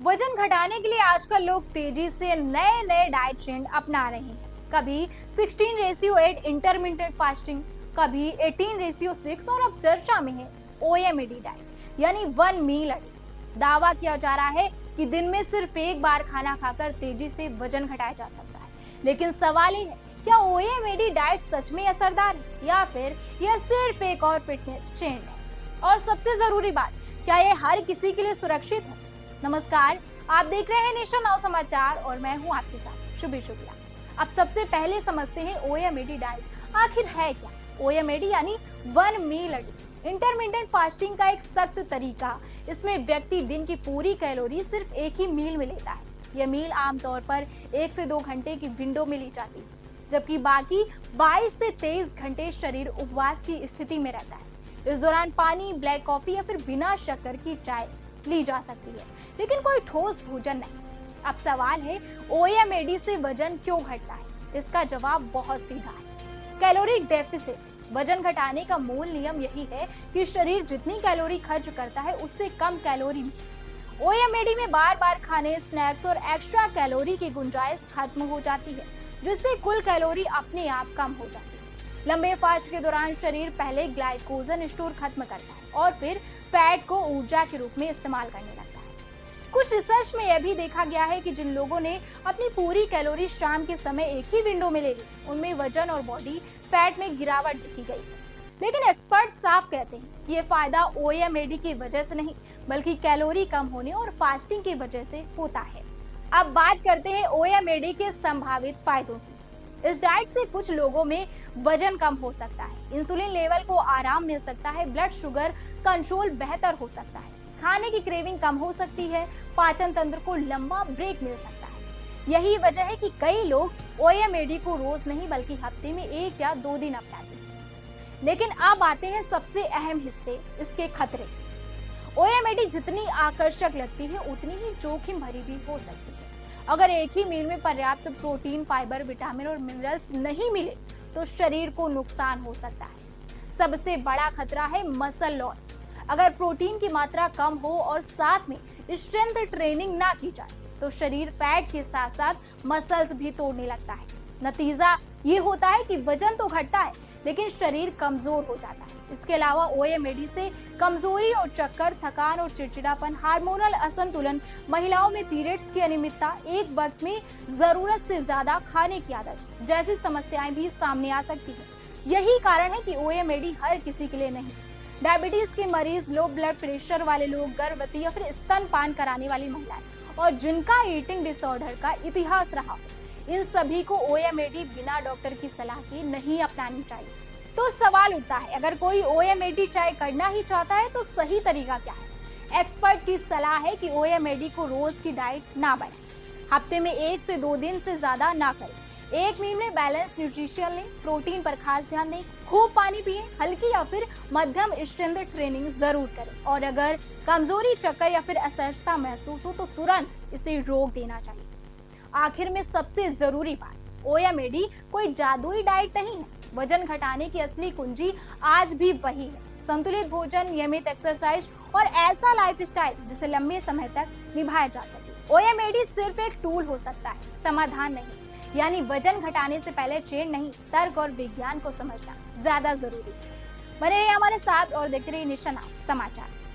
वजन घटाने के लिए आजकल लोग तेजी से नए नए डाइट ट्रेंड अपना रहे हैं। कभी 16:8 इंटरमिटेंट फास्टिंग, कभी 18:6 और अब चर्चा में है ओएमएडी डाइट यानी वन मील अ डे। दावा किया जा रहा है कि दिन में सिर्फ एक बार खाना खाकर तेजी से वजन घटाया जा सकता है। लेकिन सवाल ये है, क्या ओएमएडी डाइट सच में असरदार है या फिर यह सिर्फ एक और फिटनेस ट्रेंड है? और सबसे जरूरी बात, क्या ये हर किसी के लिए सुरक्षित है? नमस्कार, आप देख रहे हैं नेशन नाउ समाचार और मैं हूं आपके साथ शुभी शुक्ला। अब सबसे पहले समझते हैं ओएमएडी डाइट आखिर है क्या। ओएमएडी यानी one meal a day intermittent fasting का एक सख्त तरीका। इसमें व्यक्ति दिन की पूरी कैलोरी सिर्फ एक ही मील में लेता है। यह मील आमतौर पर 1 से 2 घंटे की विंडो में ली जाती है, जबकि बाकी 22 से 23 घंटे शरीर उपवास की स्थिति में रहता है। इस दौरान पानी, ब्लैक कॉफी या फिर बिना शक्कर की चाय ली जा सकती है, लेकिन कोई ठोस भोजन नहीं। अब सवाल है, ओएमएडी से वजन क्यों घटता है? इसका जवाब बहुत सीधा है, कैलोरी डेफिसिट। वजन घटाने का मूल नियम यही है कि शरीर जितनी कैलोरी खर्च करता है उससे कम कैलोरी में। ओएमएडी में बार बार खाने, स्नैक्स और एक्स्ट्रा कैलोरी की गुंजाइश खत्म हो जाती है, जिससे कुल कैलोरी अपने आप कम हो जाती है। लंबे फास्ट के दौरान शरीर पहले ग्लाइकोजन स्टोर खत्म करता है और फिर फैट को ऊर्जा के रूप में इस्तेमाल करने लगता है। कुछ रिसर्च में यह भी देखा गया है कि जिन लोगों ने अपनी पूरी कैलोरी शाम के समय एक ही विंडो में ले ली, उनमें वजन और बॉडी फैट में गिरावट दिखी गई। लेकिन एक्सपर्ट साफ कहते हैं कि ये फायदा ओएमएडी की वजह से नहीं, बल्कि कैलोरी कम होने और फास्टिंग की वजह से होता है। अब बात करते हैं ओएमएडी के संभावित फायदों की। इस डाइट से कुछ लोगों में वजन कम हो सकता है, इंसुलिन लेवल को आराम मिल सकता है, ब्लड शुगर कंट्रोल बेहतर हो सकता है, खाने की क्रेविंग कम हो सकती है, पाचन तंत्र को लंबा ब्रेक मिल सकता है। यही वजह है कि कई लोग ओएमएडी को रोज नहीं बल्कि हफ्ते में 1 या 2 दिन अपनाते हैं। लेकिन अब आते हैं सबसे अहम हिस्से, इसके खतरे। ओएमएडी जितनी आकर्षक लगती है उतनी ही जोखिम भरी भी हो सकती है। अगर एक ही मील में पर्याप्त प्रोटीन, फाइबर, विटामिन और मिनरल्स नहीं मिले तो शरीर को नुकसान हो सकता है। सबसे बड़ा खतरा है मसल लॉस। अगर प्रोटीन की मात्रा कम हो और साथ में स्ट्रेंथ ट्रेनिंग ना की जाए तो शरीर फैट के साथ साथ मसल्स भी तोड़ने लगता है। नतीजा ये होता है कि वजन तो घटता है लेकिन शरीर कमजोर हो जाता है। इसके अलावा ओएमएडी से कमजोरी और चक्कर, थकान और चिड़चिड़ापन, हार्मोनल असंतुलन, महिलाओं में पीरियड्स की अनियमितता, एक वक्त में जरूरत से ज्यादा खाने की आदत जैसी समस्याएं भी सामने आ सकती है। यही कारण है कि ओएमएडी हर किसी के लिए नहीं। डायबिटीज के मरीज, लो ब्लड प्रेशर वाले लोग, गर्भवती या फिर स्तनपान कराने वाली महिलाएं और जिनका ईटिंग डिसऑर्डर का इतिहास रहा हो, इन सभी को ओएमएडी बिना डॉक्टर की सलाह के नहीं अपनानी चाहिए। तो सवाल उठता है, अगर कोई ओएमएडी ट्राई करना ही चाहता है तो सही तरीका क्या है? एक्सपर्ट की सलाह है कि ओएमएडी को रोज की डाइट ना बनाएं, हफ्ते में 1 से 2 दिन से ज्यादा ना करें। एक मील में बैलेंस न्यूट्रिशन लें, प्रोटीन पर खास ध्यान दें, खूब पानी पिएं, हल्की या फिर मध्यम स्ट्रेंथ ट्रेनिंग जरूर करें और अगर कमजोरी, चक्कर या फिर असहजता महसूस हो तो तुरंत इसे रोक देना चाहिए। आखिर में सबसे जरूरी बात, ओएमएडी कोई जादुई डाइट नहीं है। वजन घटाने की असली कुंजी आज भी वही है, संतुलित भोजन, नियमित एक्सरसाइज और ऐसा लाइफस्टाइल जिसे लंबे समय तक निभाया जा सके। ओएमएडी सिर्फ एक टूल हो सकता है, समाधान नहीं। यानी वजन घटाने से पहले ट्रेंड नहीं, तर्क और विज्ञान को समझना ज्यादा जरूरी है। बने रहिए हमारे साथ और देखते रहिए नेशन नाउ समाचार।